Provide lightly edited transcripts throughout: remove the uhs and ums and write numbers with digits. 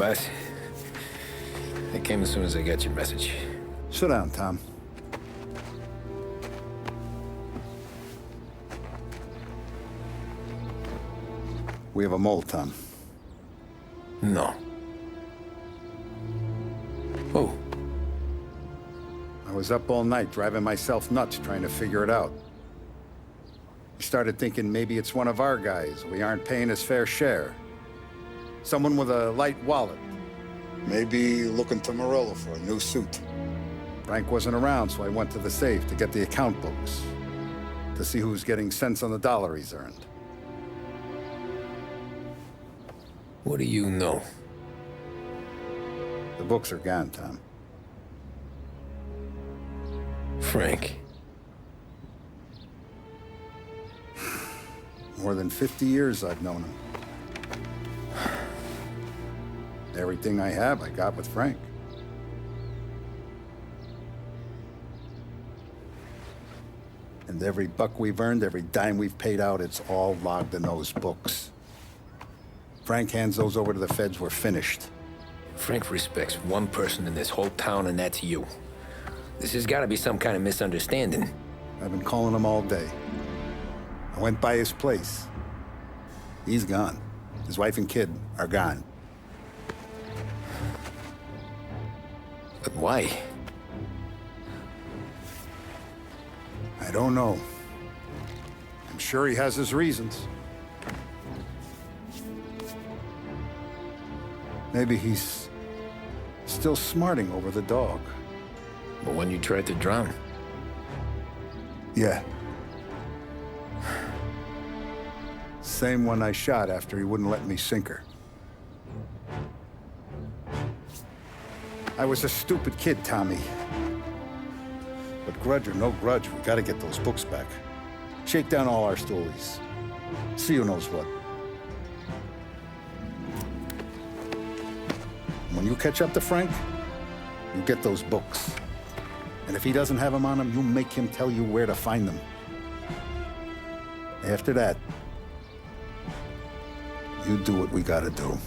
Wes. I came as soon as I got your message. Sit down, Tom. We have a mole, Tom. No. Oh. I was up all night driving myself nuts trying to figure it out. I started thinking maybe it's one of our guys. We aren't paying his fair share. Someone with a light wallet. Maybe looking to Morello for a new suit. Frank wasn't around, so I went to the safe to get the account books. To see who's getting cents on the dollar he's earned. What do you know? The books are gone, Tom. Frank. More than 50 years I've known him. Everything I have, I got with Frank. And every buck we've earned, every dime we've paid out, it's all logged in those books. Frank hands those over to the feds, we're finished. Frank respects one person in this whole town, and that's you. This has got to be some kind of misunderstanding. I've been calling him all day. I went by his place. He's gone. His wife and kid are gone. But why? I don't know. I'm sure he has his reasons. Maybe he's still smarting over the dog. The one you tried to drown? Yeah. Same one I shot after he wouldn't let me sink her. I was a stupid kid, Tommy. But grudge or no grudge, we gotta get those books back. Shake down all our stories. See who knows what. When you catch up to Frank, you get those books. And if he doesn't have them on him, you make him tell you where to find them. After that, you do what we gotta do.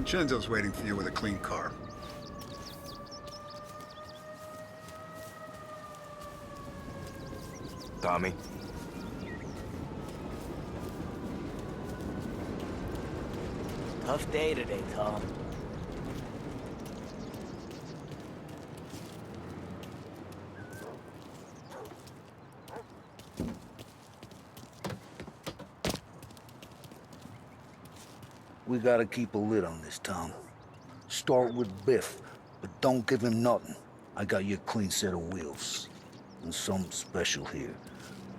Vincenzo's waiting for you with a clean car. Tommy? Tough day today, Tom. We gotta keep a lid on this, Tom. Start with Biff, but don't give him nothing. I got you a clean set of wheels. And something special here,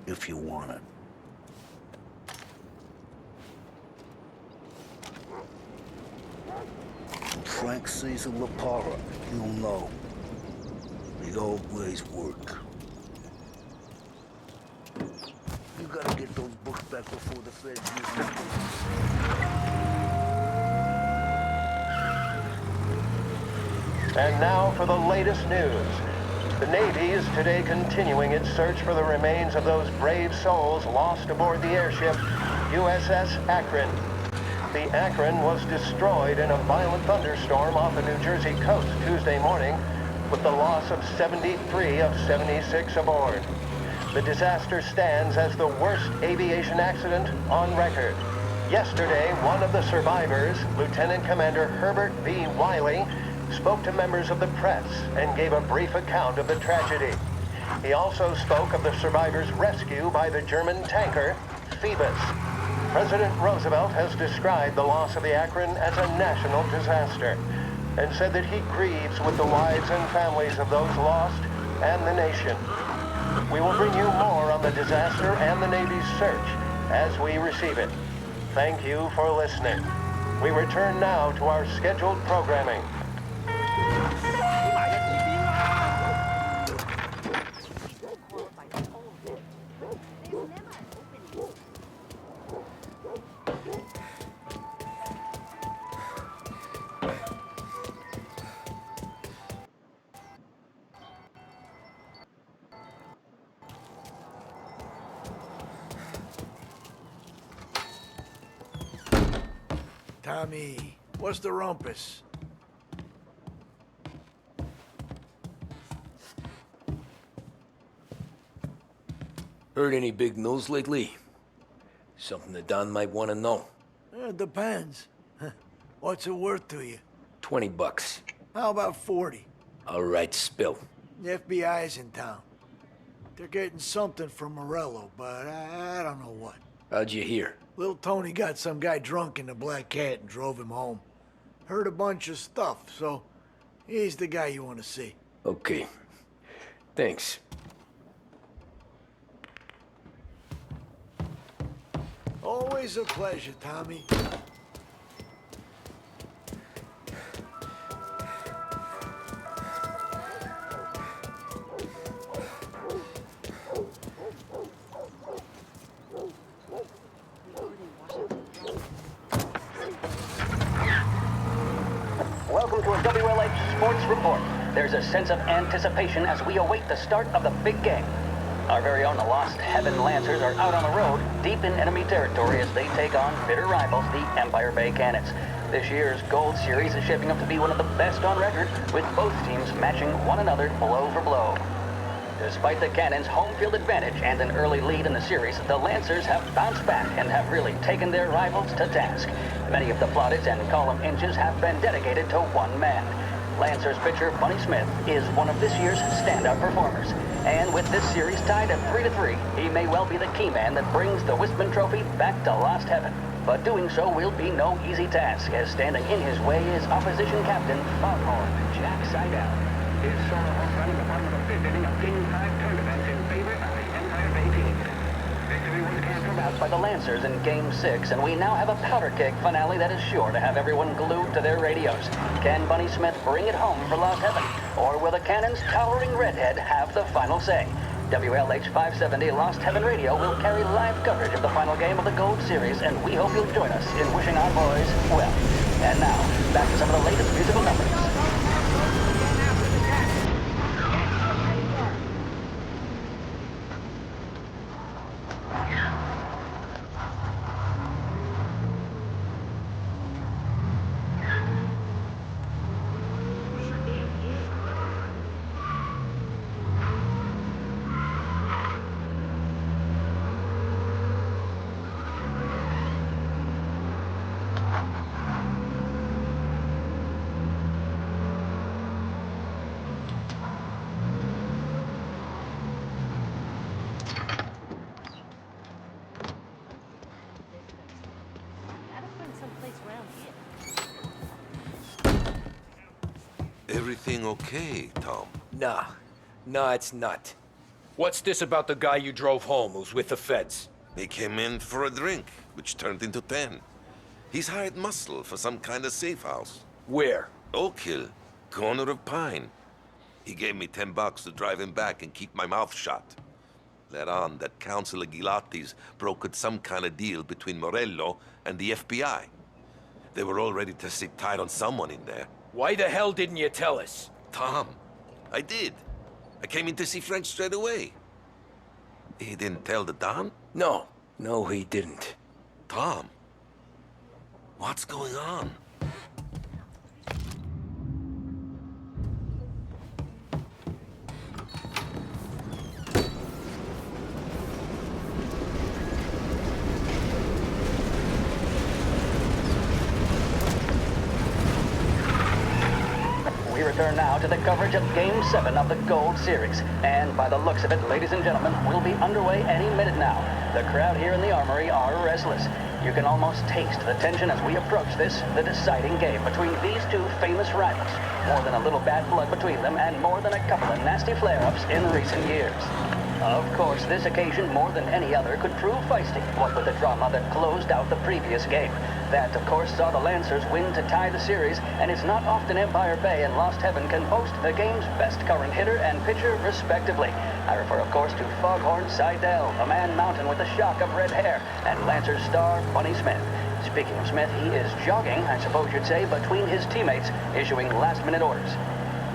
if you want it. When Frank sees a La Parra, he'll know. The old ways work. You gotta get those books back before the feds use them. And now for the latest news. The Navy is today continuing its search for the remains of those brave souls lost aboard the airship USS Akron. The Akron was destroyed in a violent thunderstorm off the New Jersey coast Tuesday morning, with the loss of 73 of 76 aboard. The disaster stands as the worst aviation accident on record. Yesterday, one of the survivors, Lieutenant Commander Herbert B. Wiley, spoke to members of the press and gave a brief account of the tragedy. He also spoke of the survivors' rescue by the German tanker, Phoebus. President Roosevelt has described the loss of the Akron as a national disaster and said that he grieves with the wives and families of those lost and the nation. We will bring you more on the disaster and the Navy's search as we receive it. Thank you for listening. We return now to our scheduled programming. Tommy. What's the rumpus? Heard any big news lately? Something that Don might want to know. Depends. What's it worth to you? $20. How about 40? All right, spill. The FBI's in town. They're getting something from Morello, but I don't know what. How'd you hear? Little Tony got some guy drunk in the Black Cat and drove him home. Heard a bunch of stuff, so he's the guy you want to see. Okay. Thanks. Always a pleasure, Tommy. Welcome to a WLH Sports Report. There's a sense of anticipation as we await the start of the big game. Our very own Lost Heaven Lancers are out on the road, deep in enemy territory as they take on bitter rivals, the Empire Bay Cannons. This year's Gold Series is shaping up to be one of the best on record, with both teams matching one another blow for blow. Despite the Cannons' home field advantage and an early lead in the series, the Lancers have bounced back and have really taken their rivals to task. Many of the plaudits and column inches have been dedicated to one man. Lancers pitcher Bunny Smith is one of this year's standout performers. And with this series tied at 3-3, he may well be the key man that brings the Wistman Trophy back to Lost Heaven. But doing so will be no easy task, as standing in his way is opposition captain Foghorn Jack Seidel. His solo home run in the bottom of the fifth inning of Game 5 tournaments in favor of the Empire Bay team. Victory was canceled out by the Lancers in Game 6, and we now have a powder keg finale that is sure to have everyone glued to their radios. Can Bunny Smith bring it home for Lost Heaven, or will the Cannon's towering redhead have the final say? WLH 570 Lost Heaven Radio will carry live coverage of the final game of the Gold Series, and we hope you'll join us in wishing our boys well. And now, back to some of the latest musical numbers. Everything okay, Tom? Nah, it's not. What's this about the guy you drove home who's with the feds? He came in for a drink, which turned into 10. He's hired muscle for some kind of safe house. Where? Oak Hill, corner of Pine. He gave me $10 to drive him back and keep my mouth shut. Let on that Councilor Gilatti's brokered some kind of deal between Morello and the FBI. They were all ready to sit tight on someone in there. Why the hell didn't you tell us? Tom, I did. I came in to see Frank straight away. He didn't tell the Don? No, he didn't. Tom, what's going on? We return now to the coverage of Game 7 of the Gold Series. And by the looks of it, ladies and gentlemen, we'll be underway any minute now. The crowd here in the Armory are restless. You can almost taste the tension as we approach this, the deciding game between these two famous rivals. More than a little bad blood between them, and more than a couple of nasty flare-ups in recent years. Of course, this occasion, more than any other, could prove feisty, what with the drama that closed out the previous game. That, of course, saw the Lancers win to tie the series, and it's not often Empire Bay and Lost Heaven can boast the game's best current hitter and pitcher, respectively. I refer, of course, to Foghorn Seidel, a man mountain with a shock of red hair, and Lancers star Bunny Smith. Speaking of Smith, he is jogging, I suppose you'd say, between his teammates, issuing last-minute orders.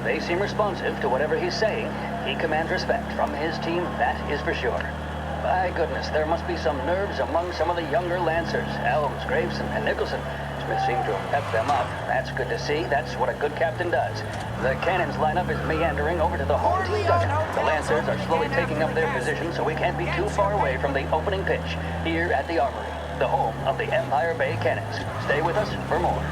They seem responsive to whatever he's saying. He commands respect from his team, that is for sure. By goodness, there must be some nerves among some of the younger Lancers, Elms, Graveson, and Nicholson. Smith seemed to have pepped them up. That's good to see. That's what a good captain does. The cannons lineup is meandering over to the home team dugout. The Lancers are slowly taking up their position, so we can't be too far away from the opening pitch here at the Armory, the home of the Empire Bay Cannons. Stay with us for more.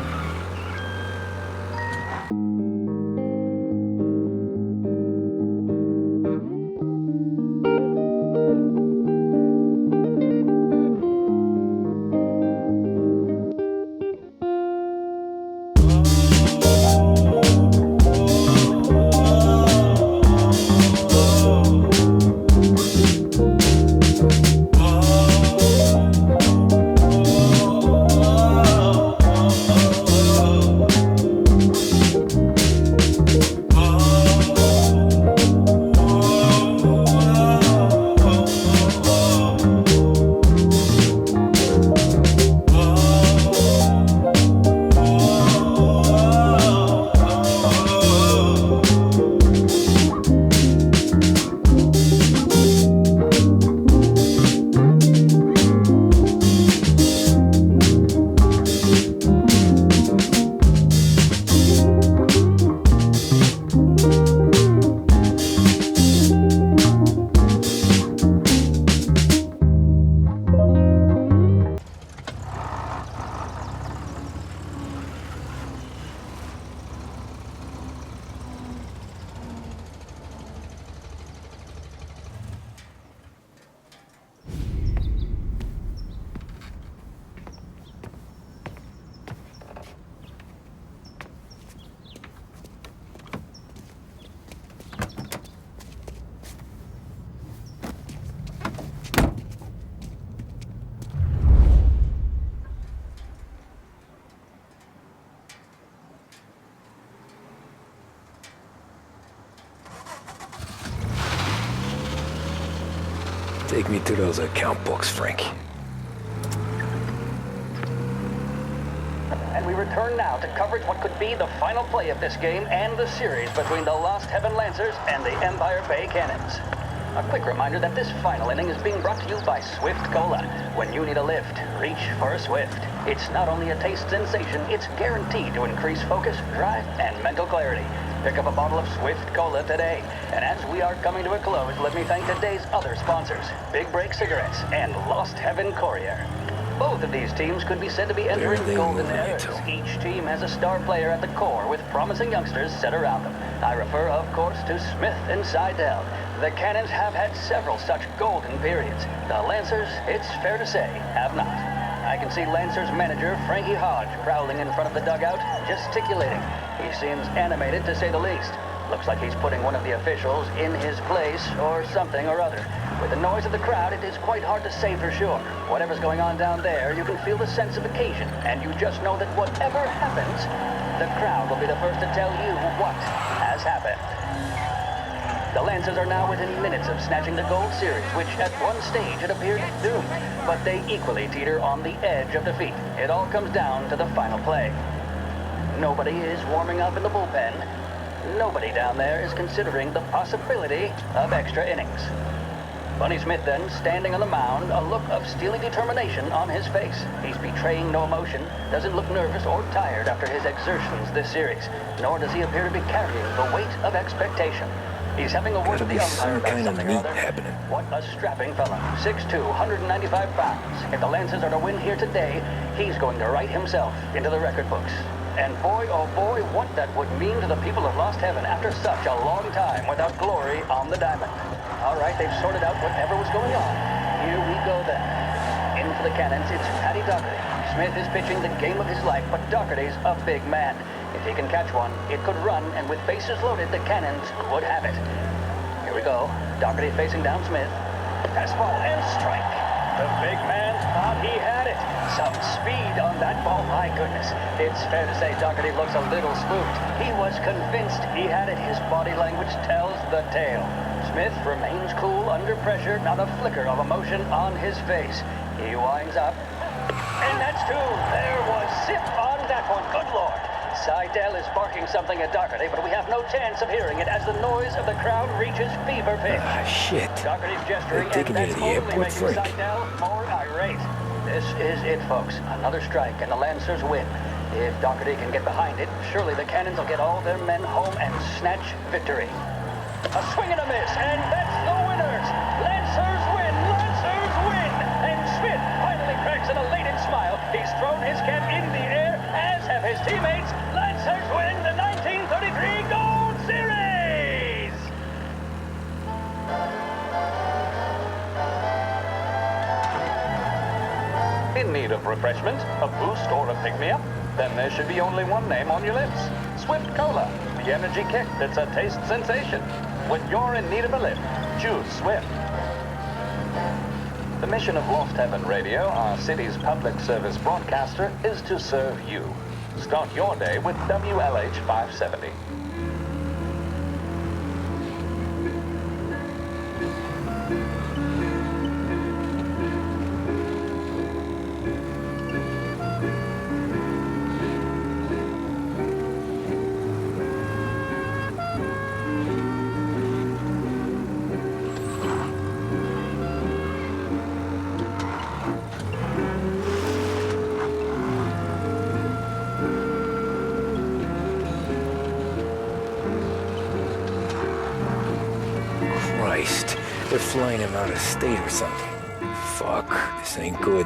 Take me to those account books, Frank. And we return now to coverage what could be the final play of this game and the series between the Lost Heaven Lancers and the Empire Bay Cannons. A quick reminder that this final inning is being brought to you by Swift Cola. When you need a lift, reach for a Swift. It's not only a taste sensation, it's guaranteed to increase focus, drive, and mental clarity. Pick up a bottle of Swift Cola today. And as we are coming to a close, let me thank today's other sponsors, Big Break Cigarettes and Lost Heaven Courier. Both of these teams could be said to be entering golden eras. Each team has a star player at the core with promising youngsters set around them. I refer, of course, to Smith and Seidel. The Cannons have had several such golden periods. The Lancers, it's fair to say, have not. I can see Lancers manager Frankie Hodge prowling in front of the dugout, gesticulating. He seems animated, to say the least. Looks like he's putting one of the officials in his place, or something or other. With the noise of the crowd, it is quite hard to say for sure. Whatever's going on down there, you can feel the sense of occasion, and you just know that whatever happens, the crowd will be the first to tell you what has happened. The Lancers are now within minutes of snatching the gold series, which at one stage had appeared doomed, but they equally teeter on the edge of defeat. It all comes down to the final play. Nobody is warming up in the bullpen. Nobody down there is considering the possibility of extra innings. Bunny Smith then, standing on the mound, a look of steely determination on his face. He's betraying no emotion, doesn't look nervous or tired after his exertions this series, nor does he appear to be carrying the weight of expectation. He's having a word with the umpire about something or other. Happening. What a strapping fellow. 6'2", 195 pounds. If the Lancers are to win here today, he's going to write himself into the record books. And boy, oh boy, what that would mean to the people of Lost Heaven after such a long time without glory on the diamond. All right, they've sorted out whatever was going on. Here we go then. In for the Cannons, it's Paddy Doherty. Smith is pitching the game of his life, but Doherty's a big man. If he can catch one, it could run, and with bases loaded, the Cannons would have it. Here we go. Doherty facing down Smith. Fastball and strike. The big man thought he had it. Some speed on that ball, my goodness. It's fair to say Doherty looks a little spooked. He was convinced he had it. His body language tells the tale. Smith remains cool under pressure, not a flicker of emotion on his face. He winds up. And that's two. There was zip on that one. Good Lord. Seidel is barking something at Doherty, but we have no chance of hearing it as the noise of the crowd reaches fever pitch. Ah, shit. Doherty's gesturing, They're taking and you that's to the only airport, making Frank. Seidel more irate. This is it, folks. Another strike, and the Lancers win. If Doherty can get behind it, surely the Cannons will get all their men home and snatch victory. A swing and a miss, and that's the winners! Lancers win! Lancers win! And Smith finally cracks an elated smile. He's thrown his cap in the air, as have his teammates. Lancers win the 1933 Gold Series! In need of refreshment, a boost, or a pick-me-up? Then there should be only one name on your lips. Swift Cola, the energy kick that's a taste sensation. When you're in need of a lift, choose Swift. The mission of Lost Heaven Radio, our city's public service broadcaster, is to serve you. Start your day with WLH 570. Christ, they're flying him out of state or something. Fuck, this ain't good.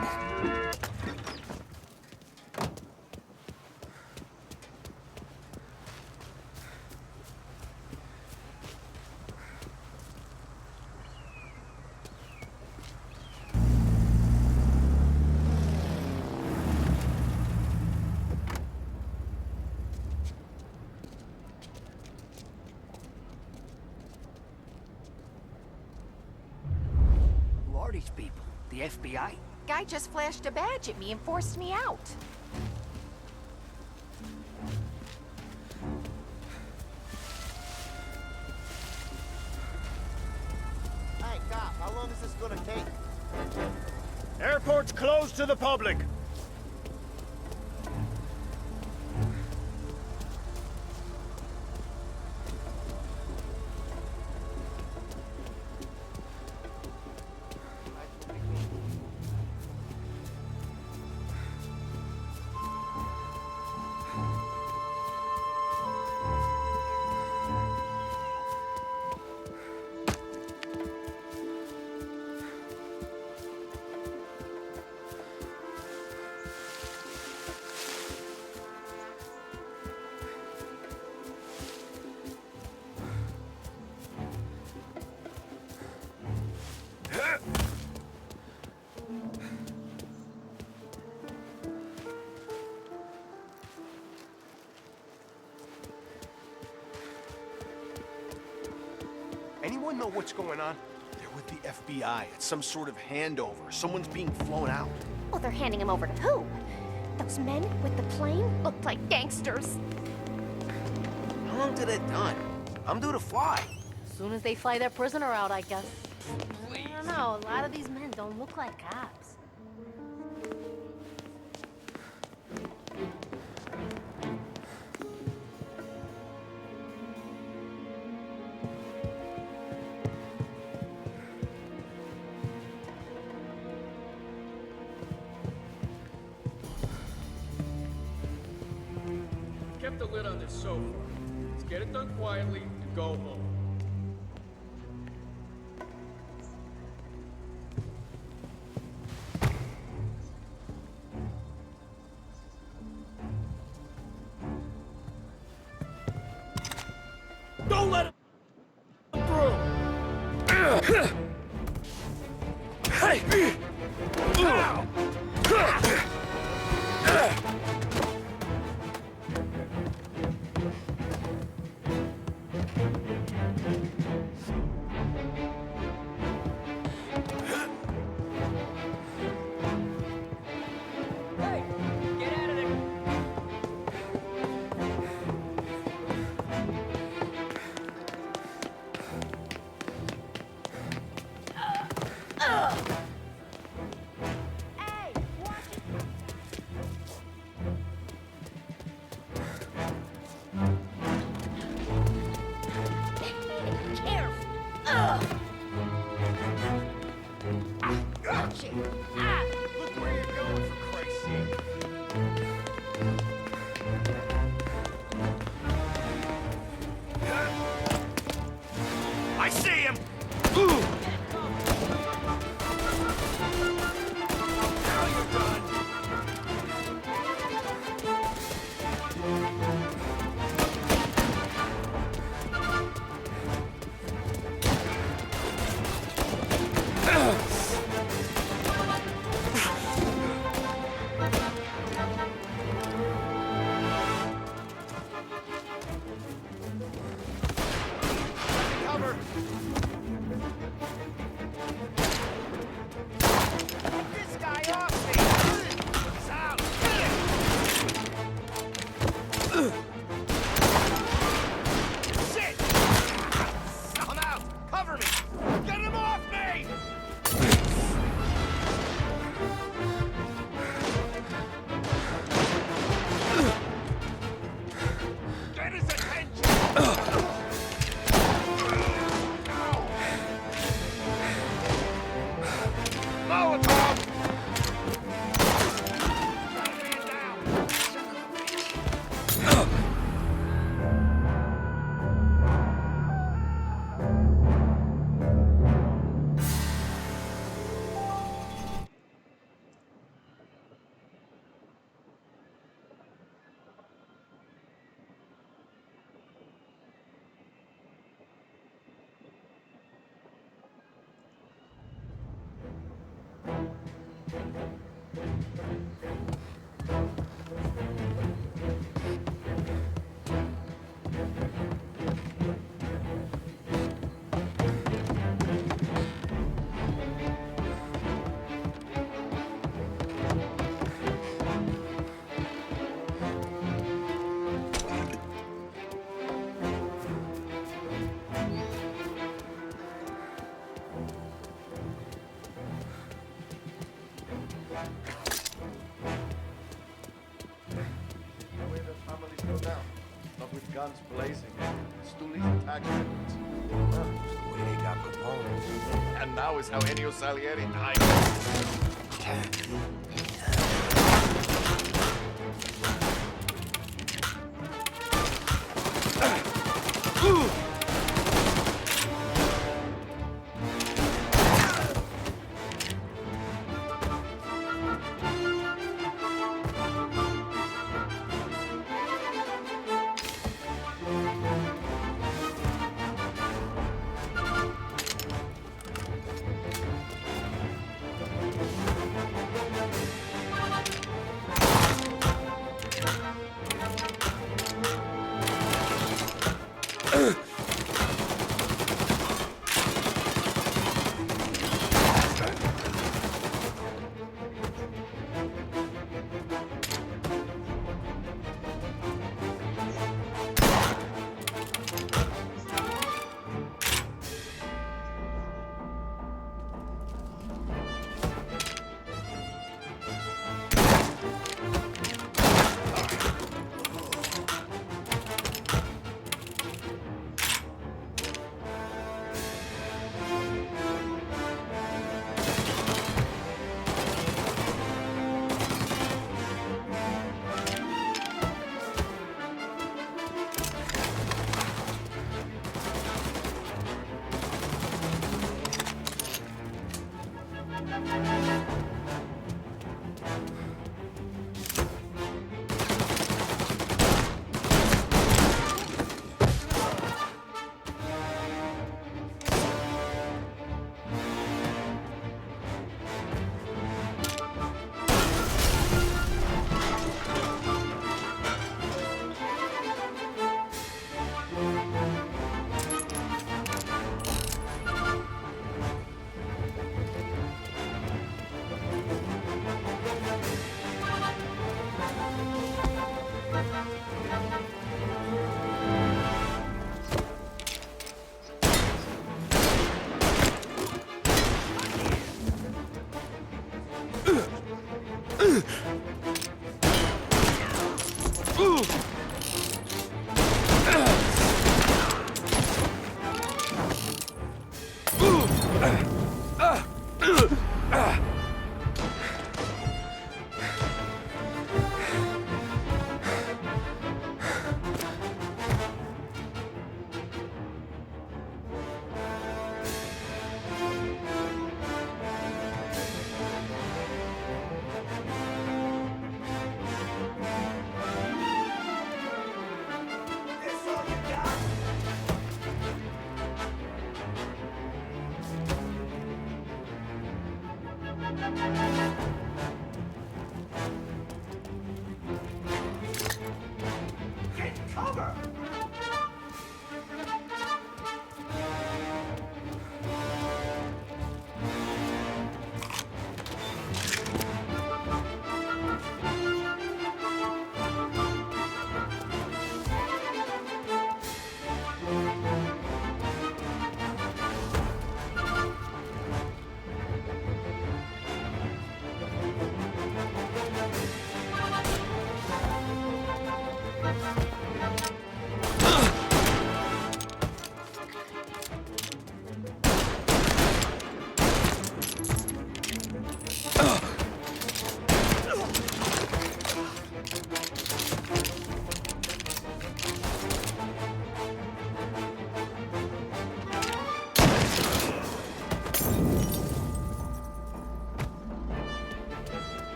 Who are these people? The FBI? Guy just flashed a badge at me and forced me out. Hey, cop, how long is this gonna take? Airport's closed to the public. Anyone know what's going on? They're with the FBI. It's some sort of handover. Someone's being flown out. Well, they're handing him over to who? Those men with the plane looked like gangsters. How long did it done? I'm due to fly. As soon as they fly their prisoner out, I guess. I don't know, a lot of these men don't look like cops. Kept the lid on this so far. Let's get it done quietly and go home. Don't let him through! Hey! Ow! Look where you're going! Not with guns blazing. Stoolies tax records. Well, it's the way they got Capone. And now is how Ennio Salieri died.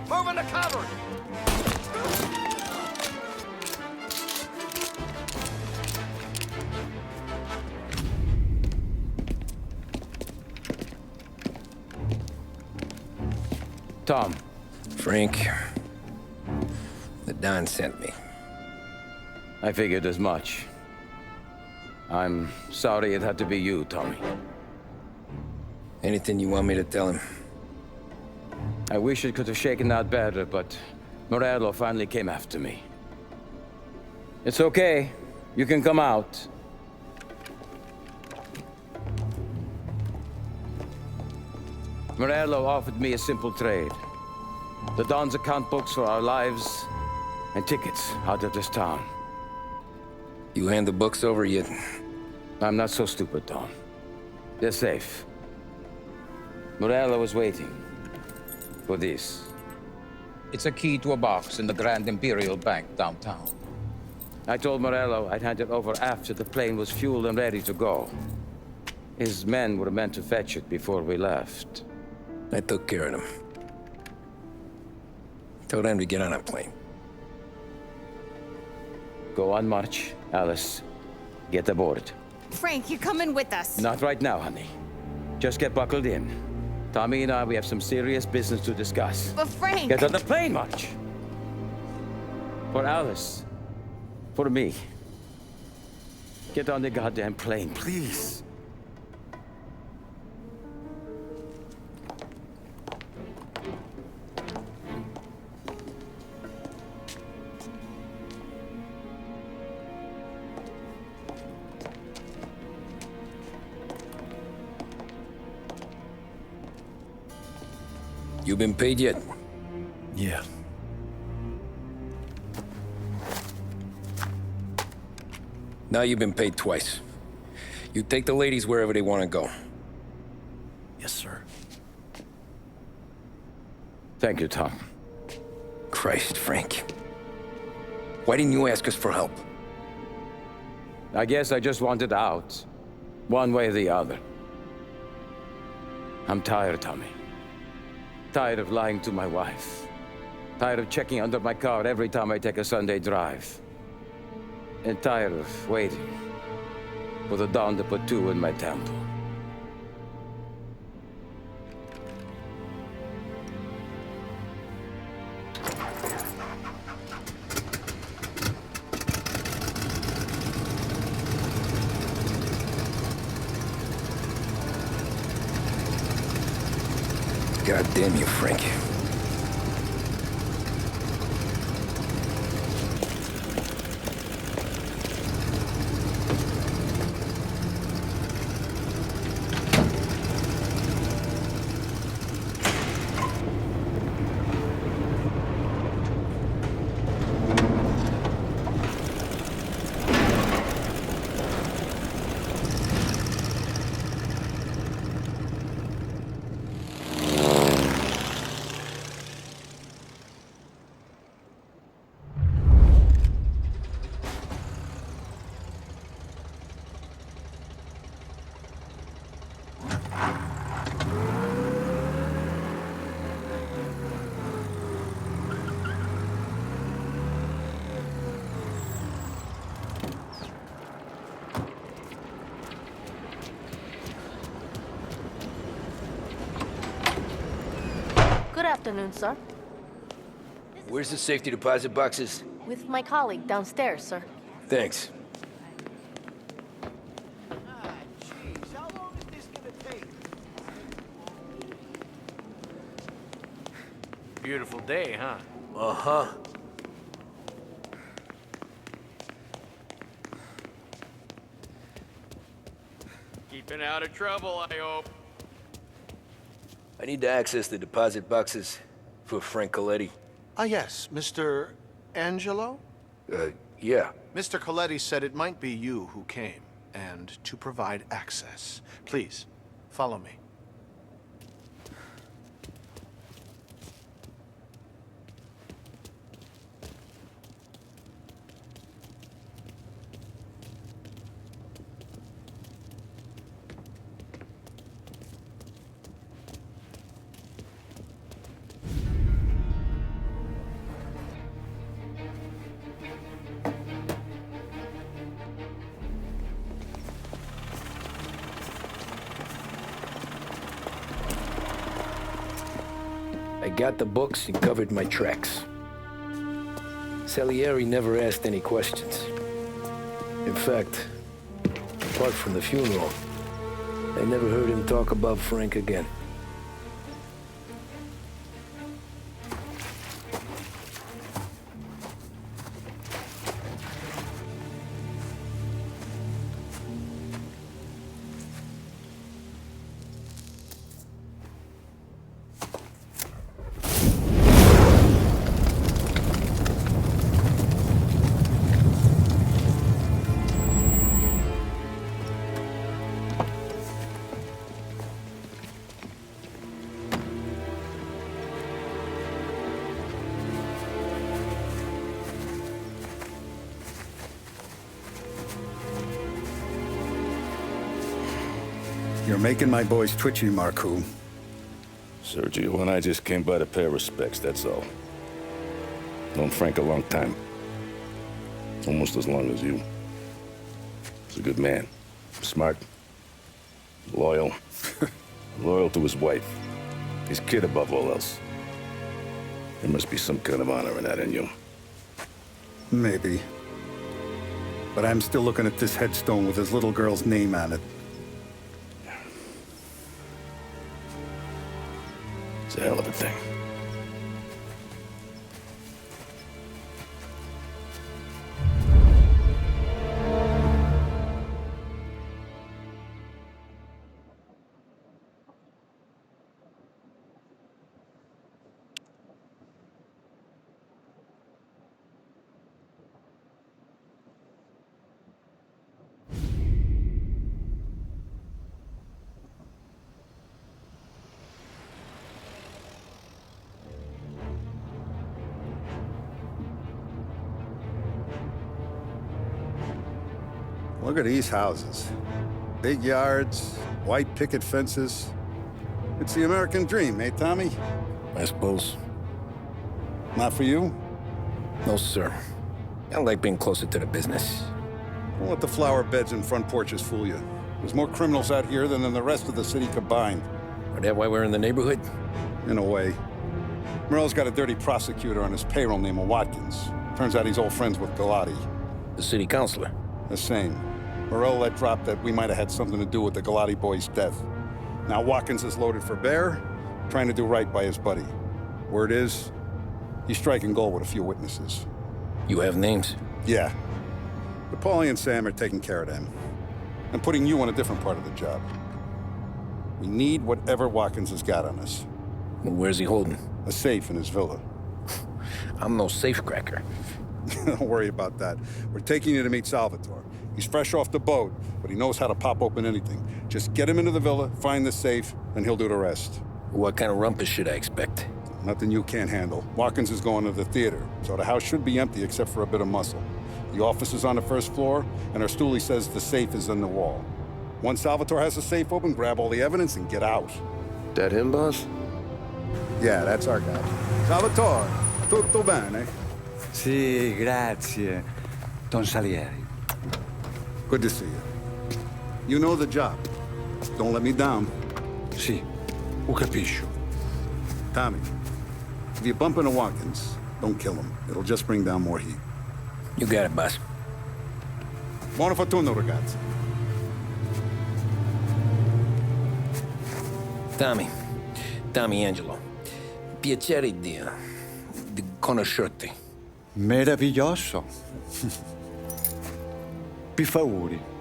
Moving to cover! Tom. Frank. The Don sent me. I figured as much. I'm sorry it had to be you, Tommy. Anything you want me to tell him? I wish it could have shaken out better, but Morello finally came after me. It's okay. You can come out. Morello offered me a simple trade. The Don's account books for our lives and tickets out of this town. You hand the books over yet? I'm not so stupid, Tom. They're safe. Morello was waiting for this. It's a key to a box in the Grand Imperial Bank downtown. I told Morello I'd hand it over after the plane was fueled and ready to go. His men were meant to fetch it before we left. I took care of them. Told them to get on a plane. Go on, March. Alice, get aboard. Frank, you're coming with us. Not right now, honey. Just get buckled in. Tommy and I, we have some serious business to discuss. But Frank... Get on the plane, March! For Alice. For me. Get on the goddamn plane, please. You been paid yet? Yeah. Now you've been paid twice. You take the ladies wherever they want to go. Yes, sir. Thank you, Tom. Christ, Frank. Why didn't you ask us for help? I guess I just wanted out. One way or the other. I'm tired, Tommy. Tired of lying to my wife. Tired of checking under my car every time I take a Sunday drive. And tired of waiting for the dawn to put two in my temple. God damn you, Frank. afternoon, sir. Where's the safety deposit boxes? With my colleague downstairs, sir. Thanks. Jeez, how long is this gonna take? Beautiful day, huh? Uh-huh. Keeping out of trouble, I hope. I need to access the deposit boxes for Frank Coletti. Ah, yes, Mr. Angelo? Yeah. Mr. Coletti said it might be you who came, and to provide access. Please, follow me. I got the books and covered my tracks. Salieri never asked any questions. In fact, apart from the funeral, I never heard him talk about Frank again. You're making my boys twitchy, Marku. Sergio and I just came by to pay respects, that's all. Known Frank a long time. Almost as long as you. He's a good man. Smart. Loyal. Loyal to his wife. His kid above all else. There must be some kind of honor in that in you. Maybe. But I'm still looking at this headstone with his little girl's name on it. It's a hell of a thing. Look at these houses. Big yards, white picket fences. It's the American dream, eh, Tommy? I suppose. Not for you? No, sir. I like being closer to the business. Don't let the flower beds and front porches fool you. There's more criminals out here than in the rest of the city combined. Is that why we're in the neighborhood? In a way. Merle's got a dirty prosecutor on his payroll named Watkins. Turns out he's old friends with Galati. The city councilor? The same. Morello let drop that we might have had something to do with the Galati boy's death. Now Watkins is loaded for bear, trying to do right by his buddy. Word is, he's striking gold with a few witnesses. You have names? Yeah. But Paulie and Sam are taking care of them. I'm putting you on a different part of the job. We need whatever Watkins has got on us. Well, where's he holding? A safe in his villa. I'm no safecracker. Don't worry about that. We're taking you to meet Salvatore. He's fresh off the boat, but he knows how to pop open anything. Just get him into the villa, find the safe, and he'll do the rest. What kind of rumpus should I expect? Nothing you can't handle. Watkins is going to the theater, so the house should be empty except for a bit of muscle. The office is on the first floor, and our stoolie says the safe is in the wall. Once Salvatore has the safe open, grab all the evidence and get out. That him, boss? Yeah, that's our guy. Salvatore, tutto bene? Sì, grazie, Don Salieri. Good to see you. You know the job. Don't let me down. Sì, ho capisco. Tommy, if you bump into Watkins, don't kill him. It'll just bring down more heat. You got it, boss. Buona fortuna, ragazzi. Tommy Angelo. Piacere di conoscerti. Meraviglioso. Per favore.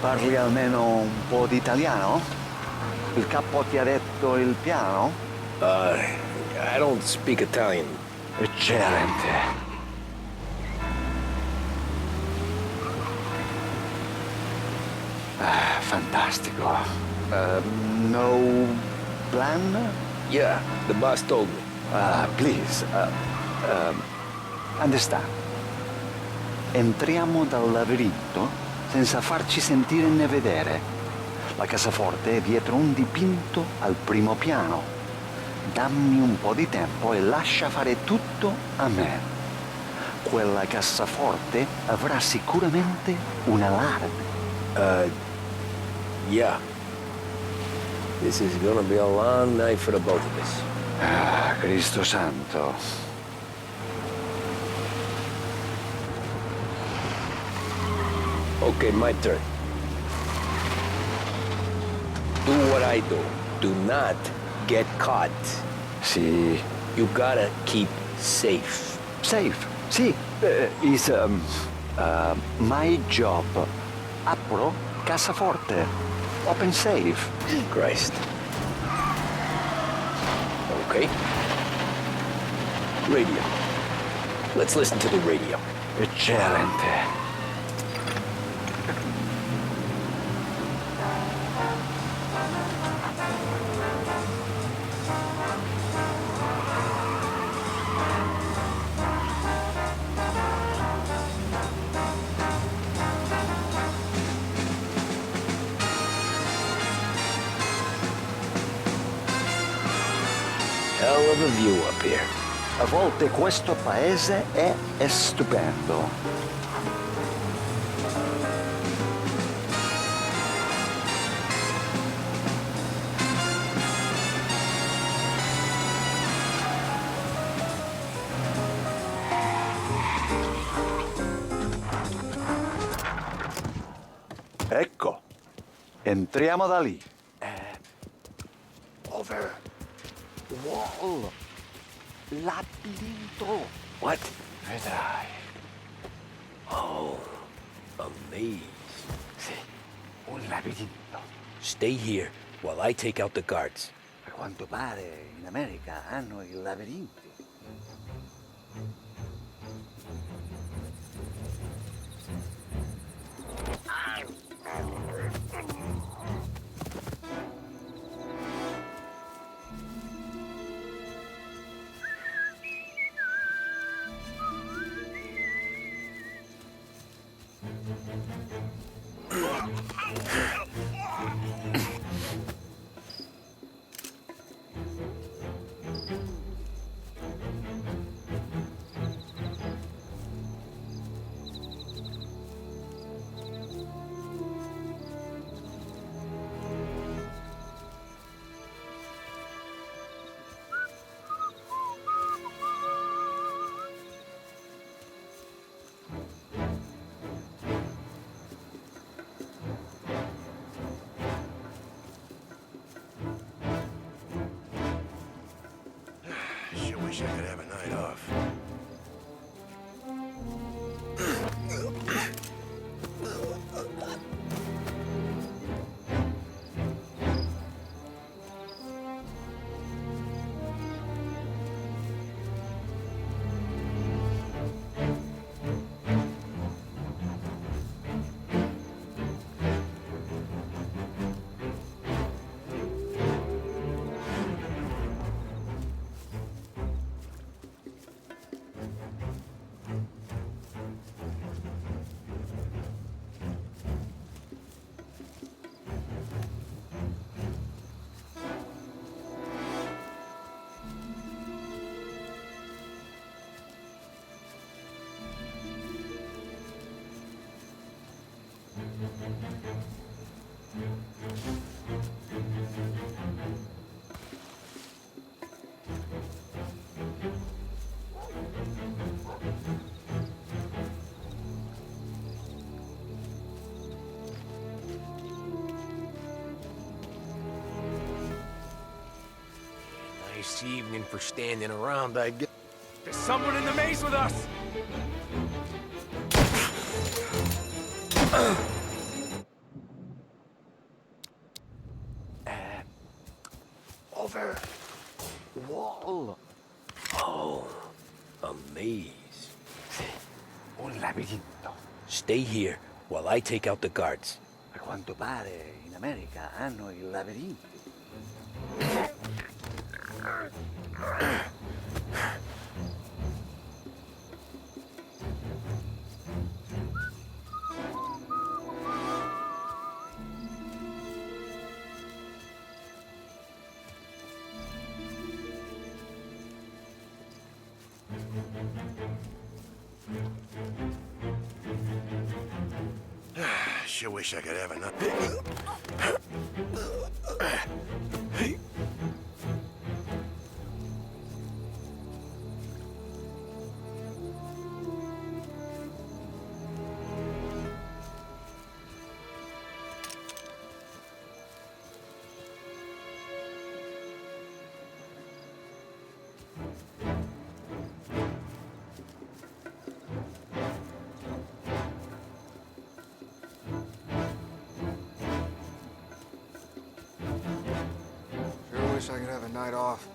Parli almeno un po' di italiano? Il capo ti ha detto il piano? I don't speak Italian. Eccellente. Fantastico. No plan? Yeah, the boss told me. Please, understand. Entriamo dal labirinto senza farci sentire né vedere. La cassaforte è dietro un dipinto al primo piano. Dammi un po' di tempo e lascia fare tutto a me. Quella cassaforte avrà sicuramente un allarme. Yeah. This is gonna be a long night for the both of us. Cristo santo. Okay, my turn. Do what I do. Do not get caught. Sì. You gotta keep safe. Safe? Sì. Is my job. Apro cassaforte. Open safe. Christ. Okay. Radio. Let's listen to the radio. Eccellente. Hell of a view up here. A volte questo paese è stupendo. Ecco, entriamo da lì. Over. Wall. Labirinto. What? Vedrai. Oh, a maze. Sì, un labirinto. Stay here while I take out the guards. A quanto pare in America hanno i labirinti. Sure wish I could have a night off. nice evening for standing around, I guess. There's someone in the maze with us! Over. Wall. Oh, a maze. Un labirinto. Stay here while I take out the guards. A quanto pare in America hanno i labirinti. Sure wish I could have enough. Sure wish I could have a night off.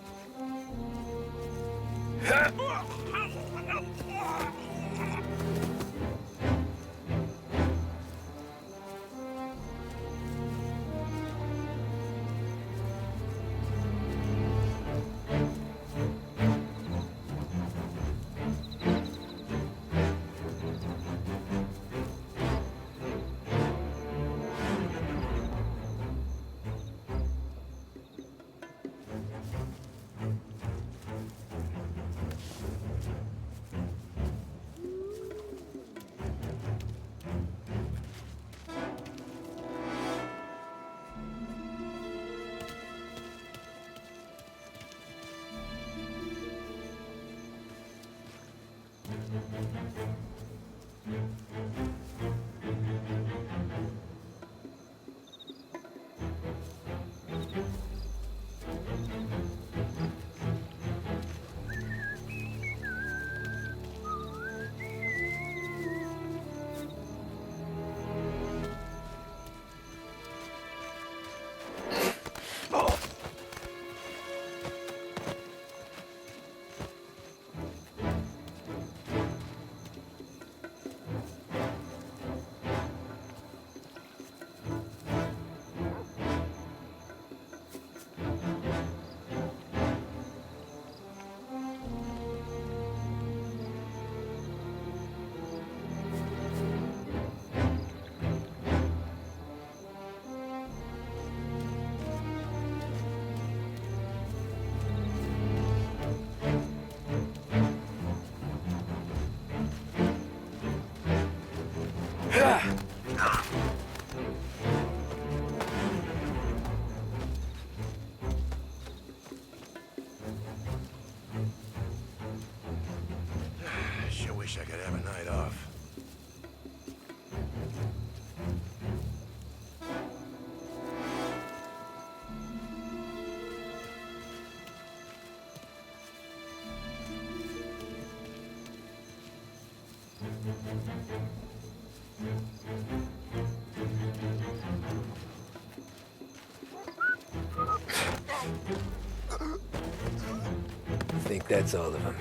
Sure wish I could have a night off. I think that's all of them.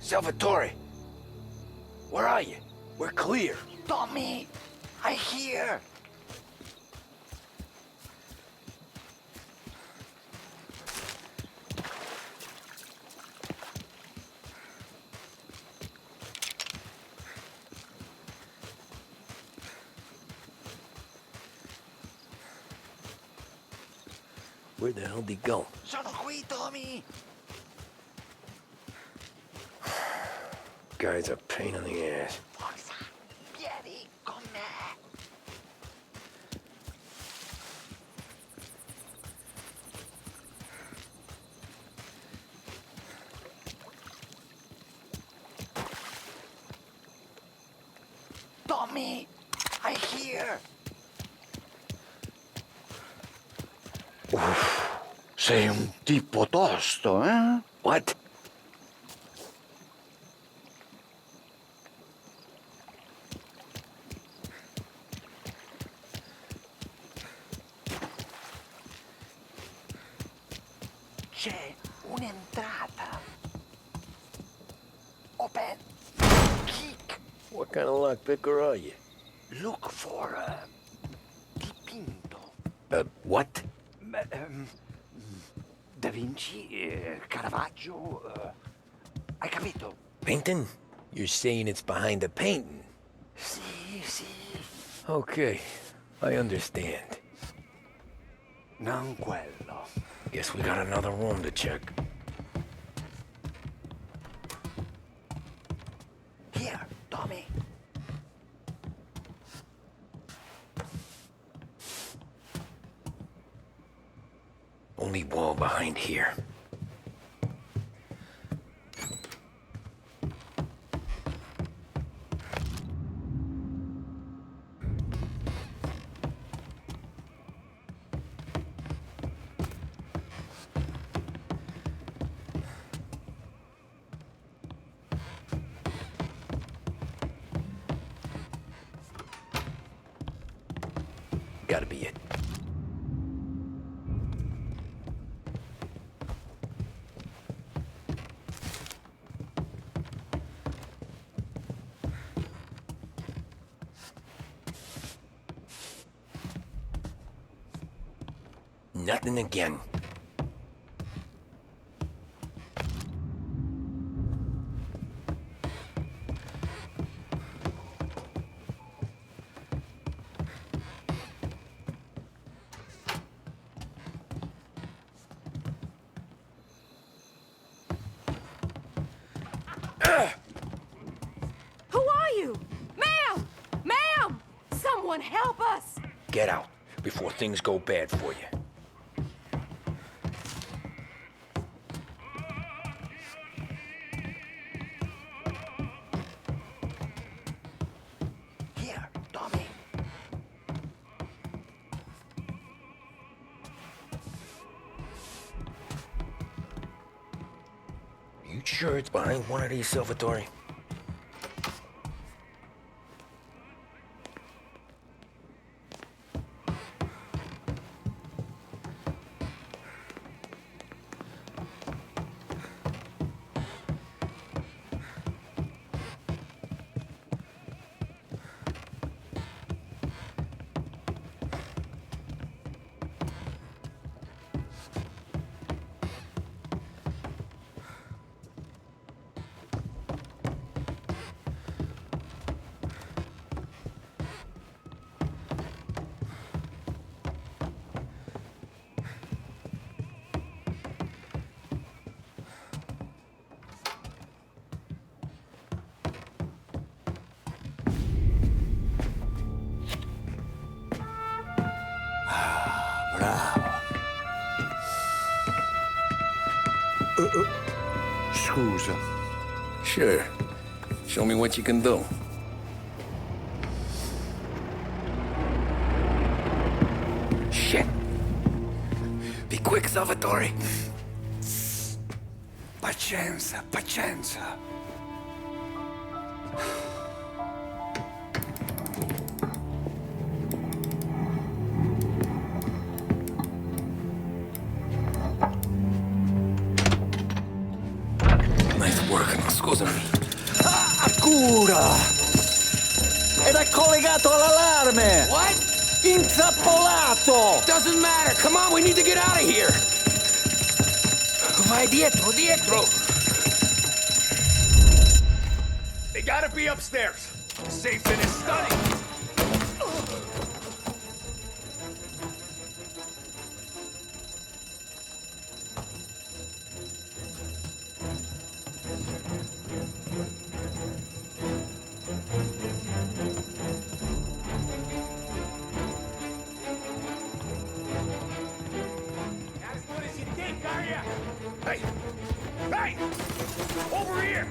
Salvatore! Where are you? We're clear. Tommy, I hear. Where the hell did he go? Sono qui, Tommy. Guy's a pain in the ass. Forza, vieni con me. Tommy, I hear. Sei un Tipo tosto, eh? What? C'è un'entrata. Open. Kick. What kind of lockpicker are you? Look for dipinto. What? Da Vinci, Caravaggio. Hai capito? Painting? You're saying it's behind the painting? Sì, sì. Okay, I understand. Non quello. Guess we got another room to check. Here, Tommy. Only wall behind here. Gotta be it. Nothing again. Who are you? Ma'am! Ma'am! Someone help us! Get out before things go bad for you. Here, Tommy. You sure it's behind one of these, Salvatore? Scusa. Sure. Show me what you can do. Shit. Be quick, Salvatore. Pazienza, pazienza. Nice work, scusami. Cura! Ed è collegato all'allarme! What? Intrappolato! Doesn't matter. Come on, we need to get out of here. Vai dietro, dietro. They gotta be upstairs. Safe in his study. As good as you think, are ya? Hey! Hey! Over here!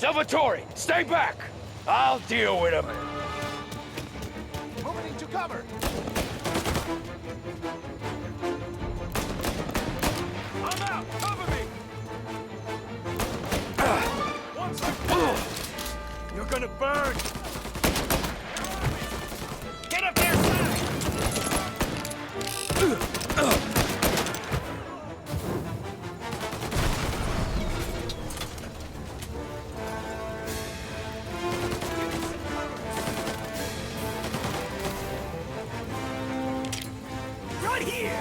Salvatore, stay back! I'll deal with him. Moving into cover. I'm out. Cover me. One second. You're gonna burn! Get up there, son. Right here!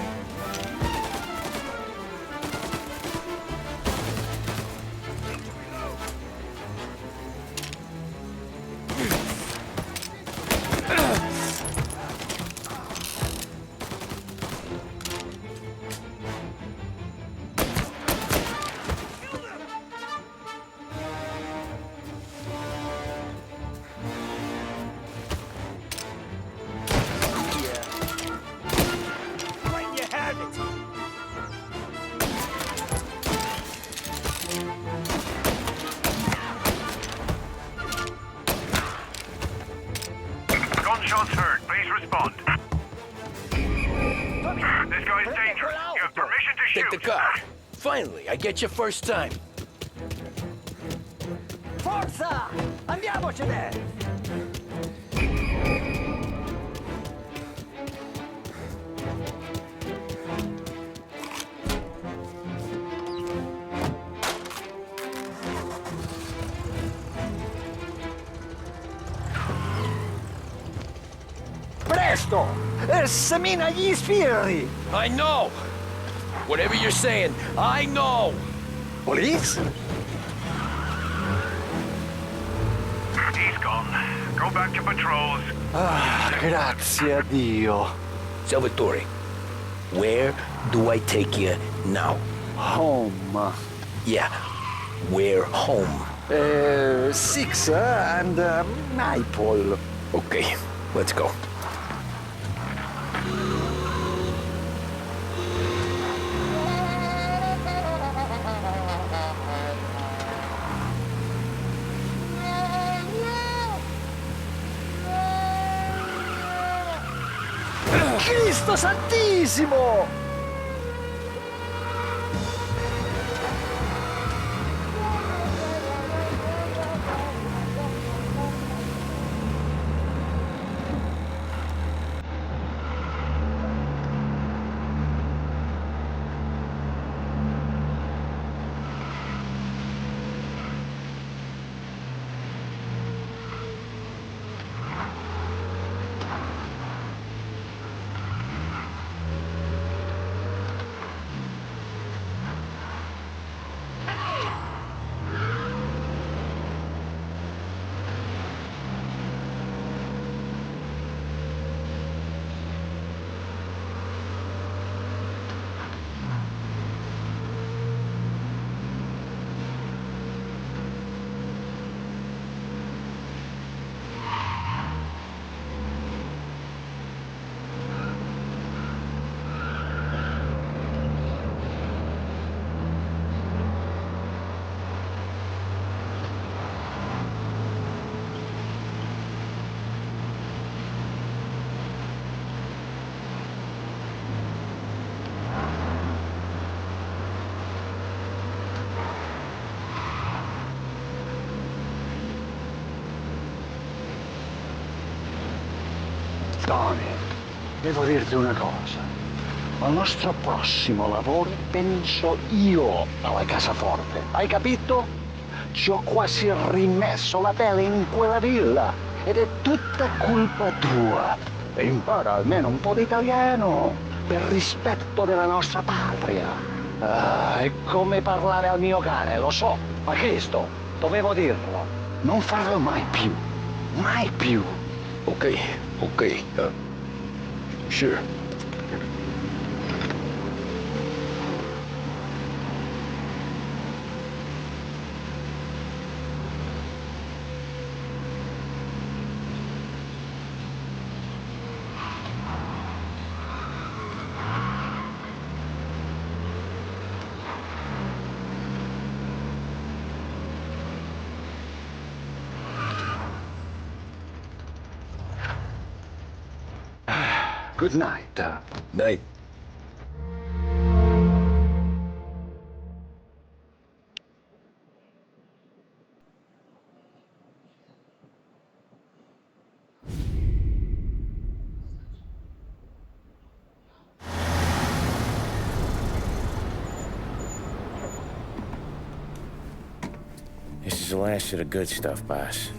Gunshots heard. Please respond. This guy's dangerous. You have permission to shoot. Take the card. Finally, I get your first time. Forza! Andiamocene! Presto! Semina gli sfiri! I know! Whatever you're saying, I know! Police? He's gone. Go back to patrols. Ah, grazie a Dio. Salvatore, where do I take you now? Home. Yeah, where home? 6 and Maple. Okay, let's go. Cristo Santissimo! Tommy, devo dirti una cosa. Al nostro prossimo lavoro penso io alla cassaforte. Hai capito? Ci ho quasi rimesso la pelle in quella villa ed è tutta colpa tua. E impara almeno un po' di italiano per rispetto della nostra patria. Ah, è come parlare al mio cane, lo so, ma Cristo, dovevo dirlo. Non farlo mai più. Mai più. Okay, sure. Good night. Night. This is the last of the good stuff, boss.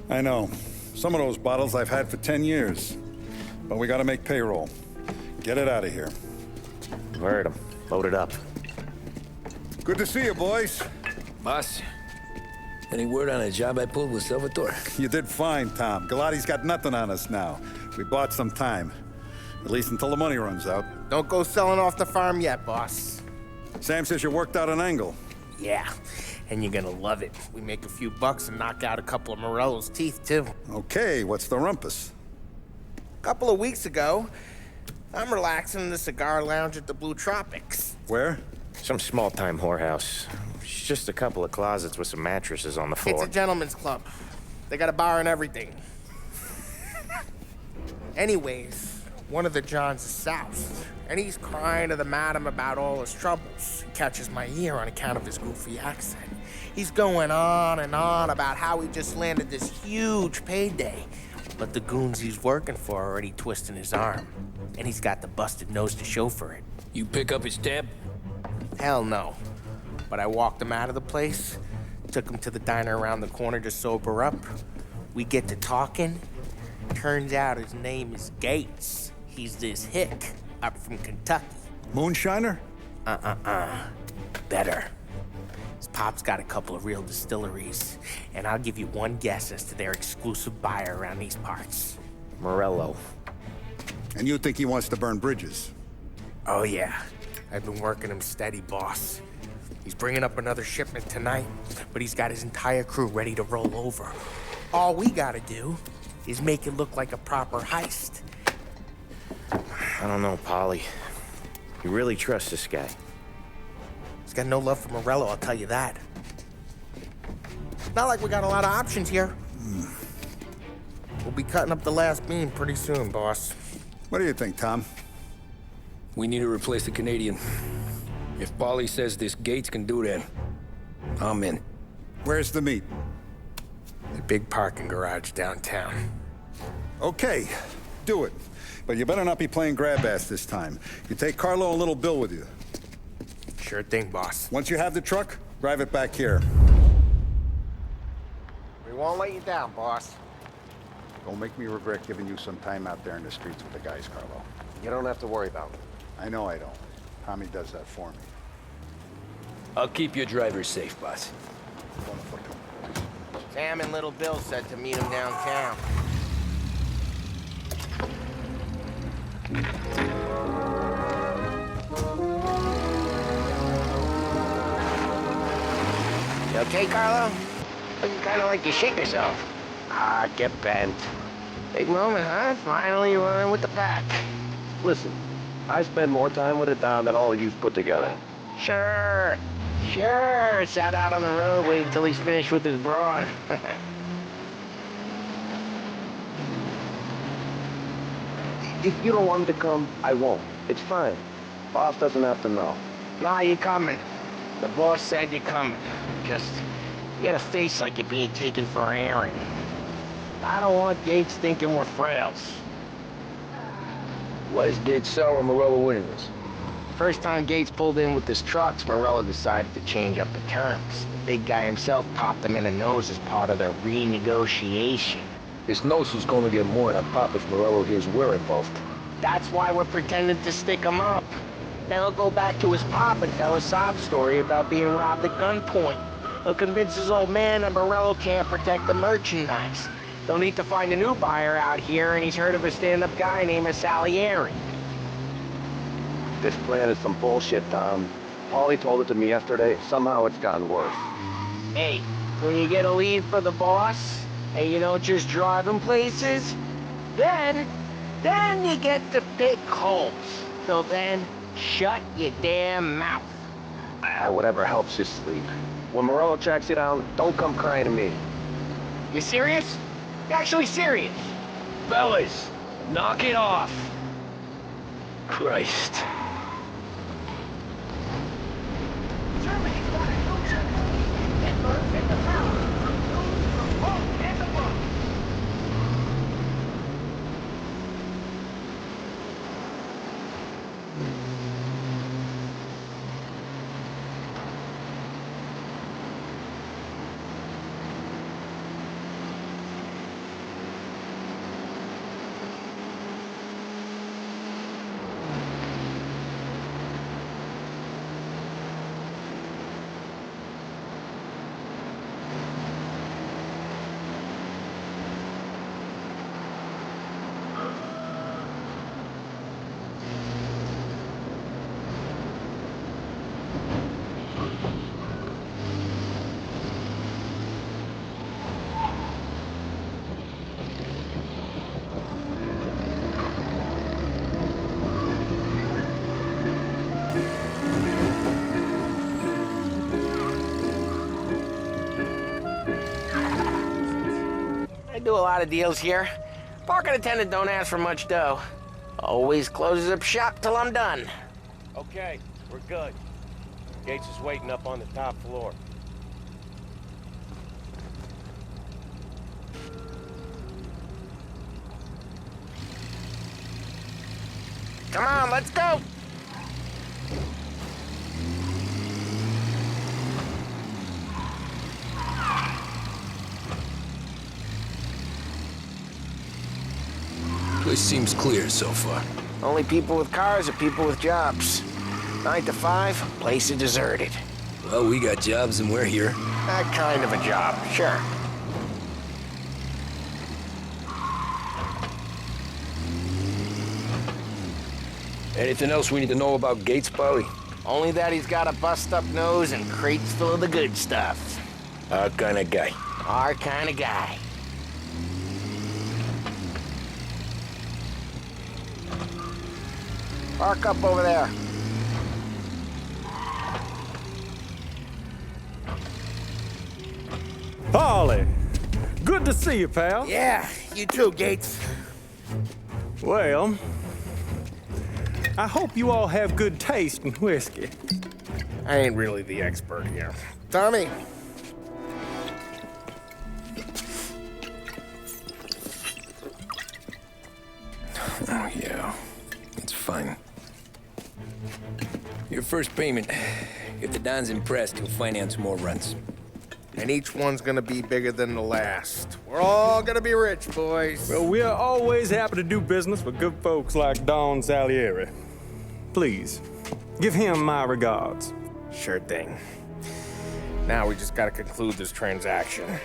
I know. Some of those bottles I've had for 10 years. But we gotta make payroll. Get it out of here. Heard him. Load it up. Good to see you, boys. Boss, any word on a job I pulled with Salvatore? You did fine, Tom. Galati's got nothing on us now. We bought some time. At least until the money runs out. Don't go selling off the farm yet, boss. Sam says you worked out an angle. Yeah, and you're gonna love it. We make a few bucks and knock out a couple of Morello's teeth, too. Okay, what's the rumpus? A couple of weeks ago, I'm relaxing in the cigar lounge at the Blue Tropics. Where? Some small-time whorehouse. It's just a couple of closets with some mattresses on the floor. It's a gentleman's club. They got a bar and everything. Anyways, one of the Johns is south, and he's crying to the madam about all his troubles. He catches my ear on account of his goofy accent. He's going on and on about how he just landed this huge payday, but the goons he's working for are already twisting his arm, and he's got the busted nose to show for it. You pick up his tab? Hell no. But I walked him out of the place, took him to the diner around the corner to sober up. We get to talking. Turns out his name is Gates. He's this hick up from Kentucky. Moonshiner? Better. His pop's got a couple of real distilleries, and I'll give you one guess as to their exclusive buyer around these parts. Morello. And you think he wants to burn bridges? Oh yeah. I've been working him steady, boss. He's bringing up another shipment tonight, but he's got his entire crew ready to roll over. All we gotta do is make it look like a proper heist. I don't know, Polly. You really trust this guy? He's got no love for Morello, I'll tell you that. Not like we got a lot of options here. We'll be cutting up the last beam pretty soon, boss. What do you think, Tom? We need to replace the Canadian. If Paulie says this Gates can do that, I'm in. Where's the meet? The big parking garage downtown. Okay, do it. But you better not be playing grab ass this time. You take Carlo and little Bill with you. Sure thing, boss. Once you have the truck, drive it back here. We won't let you down, boss. Don't make me regret giving you some time out there in the streets with the guys, Carlo. You don't have to worry about it. I know I don't. Tommy does that for me. I'll keep your driver safe, boss. Sam and little Bill said to meet him downtown. You okay, Carlo? Looking kind of like you shit yourself. Ah, get bent. Big moment, huh? Finally running with the pack. Listen, I spend more time with it Don than all of you put together. Sure. Sat out on the road waiting till he's finished with his broad. If you don't want him to come, I won't. It's fine. Boss doesn't have to know. Nah, you're coming. The boss said you're coming. Just, you got a face like you're being taken for an airing. I don't want Gates thinking we're frails. What is Gates sell when Morello winning this? First time Gates pulled in with his trucks, Morello decided to change up the terms. The big guy himself popped him in the nose as part of their renegotiation. His nose was going to get more than a pop if Morello hears we're involved. That's why we're pretending to stick him up. Then he'll go back to his pop and tell a sob story about being robbed at gunpoint. He'll convince his old man that Morello can't protect the merchandise. They'll need to find a new buyer out here, and he's heard of a stand-up guy named Salieri. This plan is some bullshit, Tom. Paulie told it to me yesterday. Somehow it's gotten worse. Hey, when you get a lead for the boss, and you don't just drive him places, then you get to pick holes. So then, shut your damn mouth. Whatever helps you sleep. When Morello tracks you down, don't come crying to me. You serious? You're actually serious? Fellas, knock it off. Christ. Germany's got a huge Hitler's in the power. Lose the boat and the book. I do a lot of deals here. Parking attendant don't ask for much dough. Always closes up shop till I'm done. Okay, we're good. Gates is waiting up on the top floor. Come on, let's go! Place seems clear so far. Only people with cars are people with jobs. 9 to 5, place is deserted. Well, we got jobs and we're here. That kind of a job, sure. Anything else we need to know about Gates, Polly? Only that he's got a bust-up nose and crates full of the good stuff. Our kind of guy. Our kind of guy. Park up over there. Polly, good to see you, pal. Yeah, you too, Gates. Well, I hope you all have good taste in whiskey. I ain't really the expert here. Tommy. Oh, yeah. It's fine. Your first payment. If the Don's impressed, he'll finance more runs. And each one's gonna be bigger than the last. We're all gonna be rich, boys. Well, we are always happy to do business with good folks like Don Salieri. Please, give him my regards. Sure thing. Now we just gotta conclude this transaction.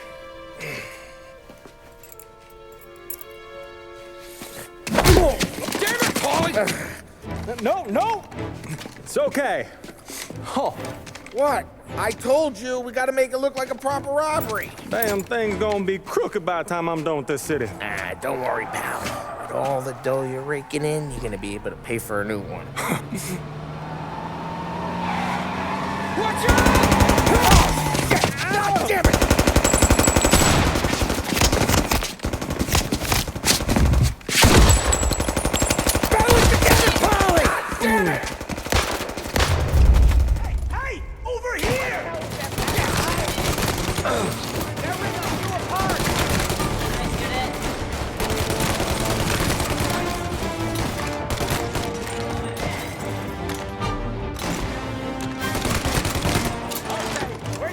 Oh, damn it, Paulie! No! It's okay. Oh. What? I told you, we gotta make it look like a proper robbery. Damn thing's gonna be crooked by the time I'm done with this city. Ah, don't worry, pal. With all the dough you're raking in, you're gonna be able to pay for a new one. Watch out! God damn it! Balance together, Polly! Damn it! Hey! Over here!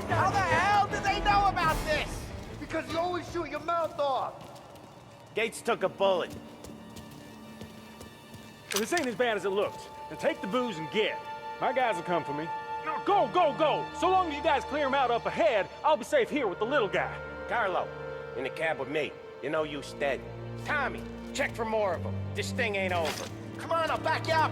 How the hell did they know about this? Because you always shoot your mouth off. Gates took a bullet. Well, this ain't as bad as it looks. Now take the booze and get. My guys will come for me. Now go! So long as you guys clear him out up ahead, I'll be safe here with the little guy. Carlo, in the cab with me. You know you steady. Tommy, check for more of them. This thing ain't over. Come on, I'll back you up.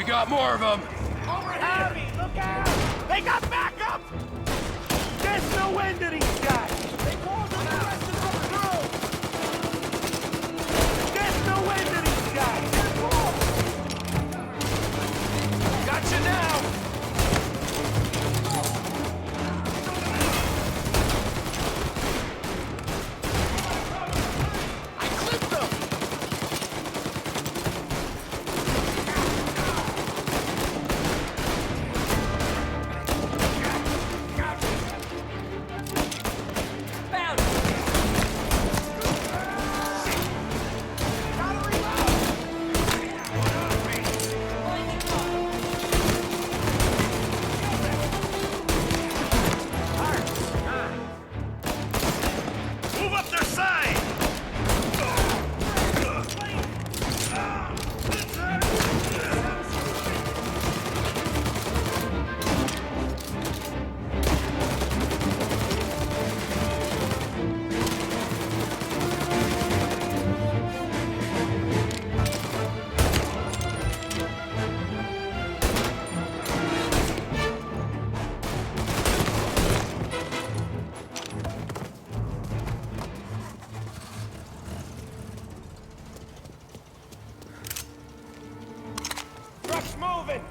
got more of them! Over here! Tommy, look out! They got backup! There's no end to these guys! They called them the rest of them through! There's no end to these guys! Gotcha now! Truck's moving!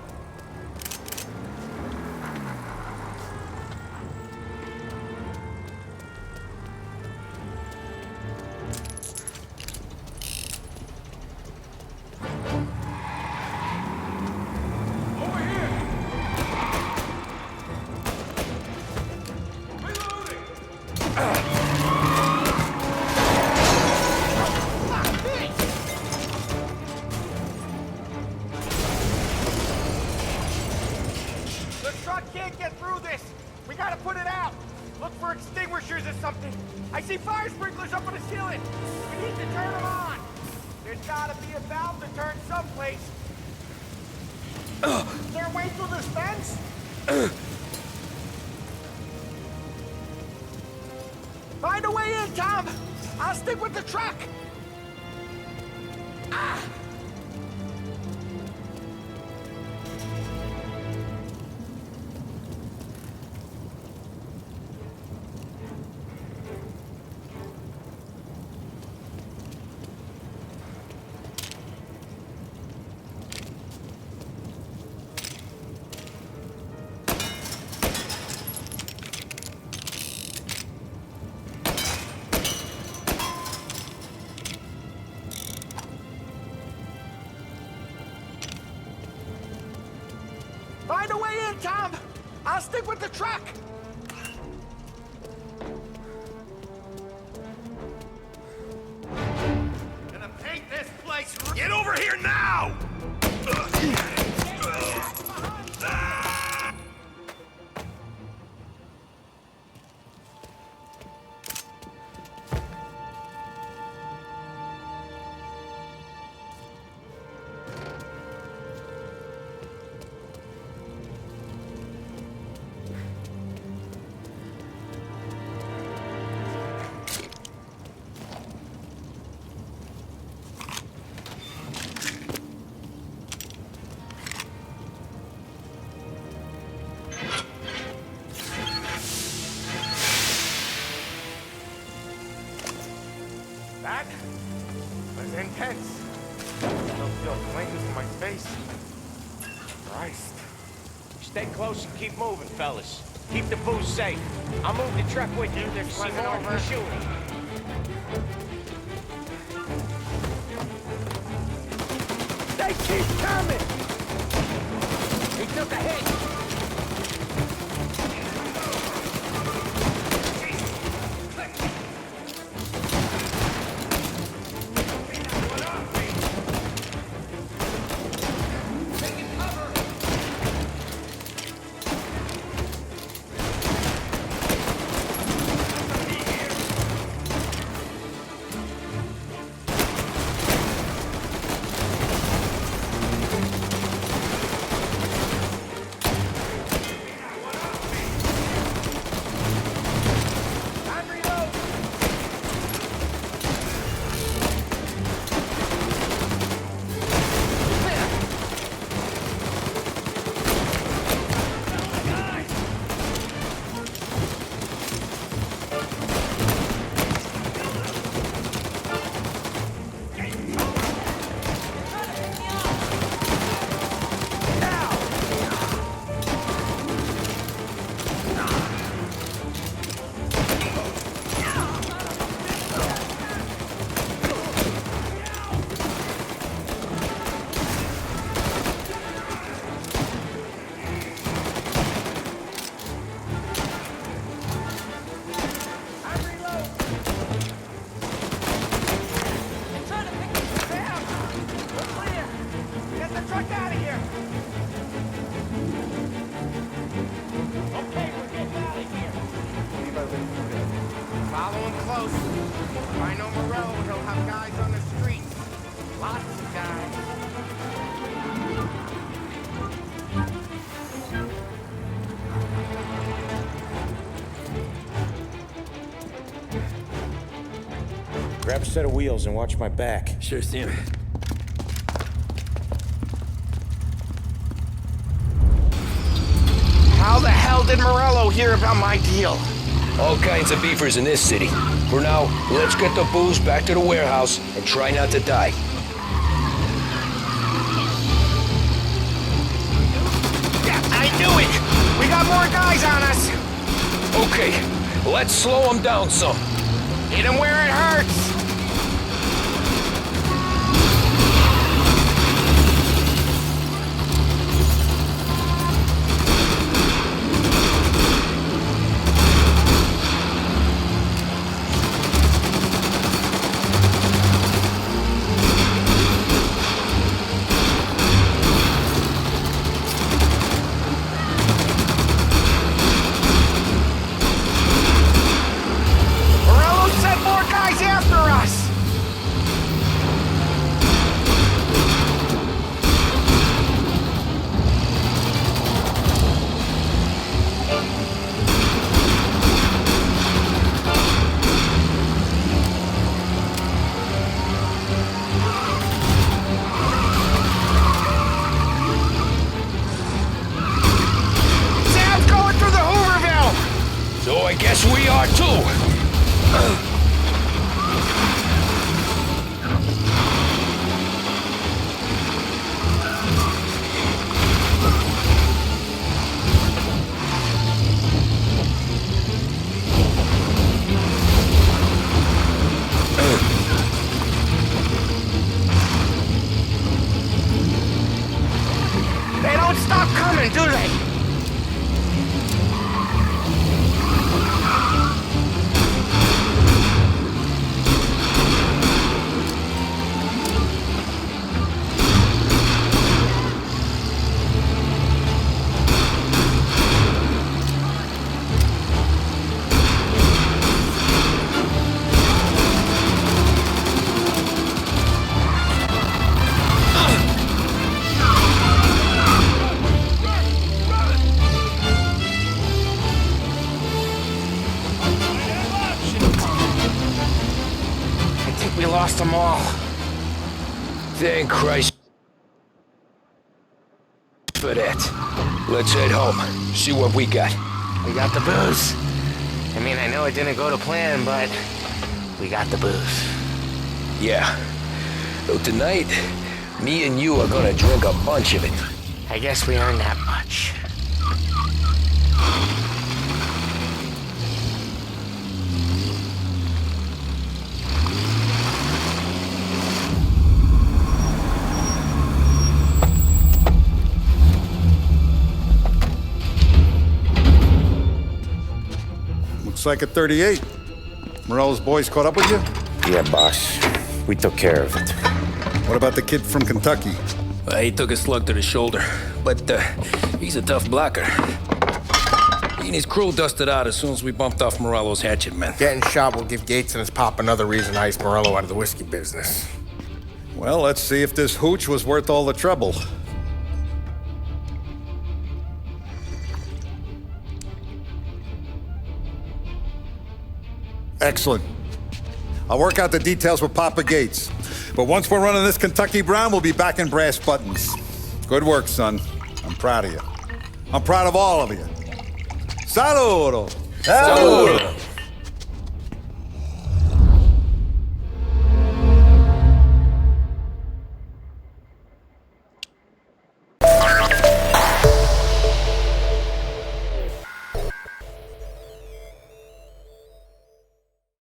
Can't get through this! We gotta put it out! Look for extinguishers or something! I see fire sprinklers up on the ceiling! We need to turn them on! There's gotta be a valve to turn someplace! Is there a way through this fence? Find a way in, Tom! I'll stick with the truck! Ah! Find a way in, Tom! I'll stick with the truck! Gonna paint this place... Get over here now! That was intense. I don't feel flames in my face. Christ. Stay close and keep moving, fellas. Keep the booze safe. I'll move the truck with you. See more of the shooting. They keep coming! He took a hit! Grab a set of wheels and watch my back. Sure thing. How the hell did Morello hear about my deal? All kinds of beefers in this city. For now, let's get the booze back to the warehouse and try not to die. I knew it! We got more guys on us! Okay, let's slow them down some. Hit them where it hurts! So I guess we are too. They don't stop coming, do they? We lost them all. Thank Christ for that. Let's head home, see what we got. We got the booze. I mean, I know it didn't go to plan, but we got the booze. Yeah. So tonight, me and you are gonna drink a bunch of it. I guess we earned that much. Looks like a 38. Morello's boys caught up with you? Yeah, boss. We took care of it. What about the kid from Kentucky? He took a slug to the shoulder, but he's a tough blocker. He and his crew dusted out as soon as we bumped off Morello's hatchet men. Getting shot will give Gates and his pop another reason to ice Morello out of the whiskey business. Well, let's see if this hooch was worth all the trouble. Excellent. I'll work out the details with Papa Gates. But once we're running this Kentucky Brown, we'll be back in brass buttons. Good work, son. I'm proud of you. I'm proud of all of you. Saludo! Saludo!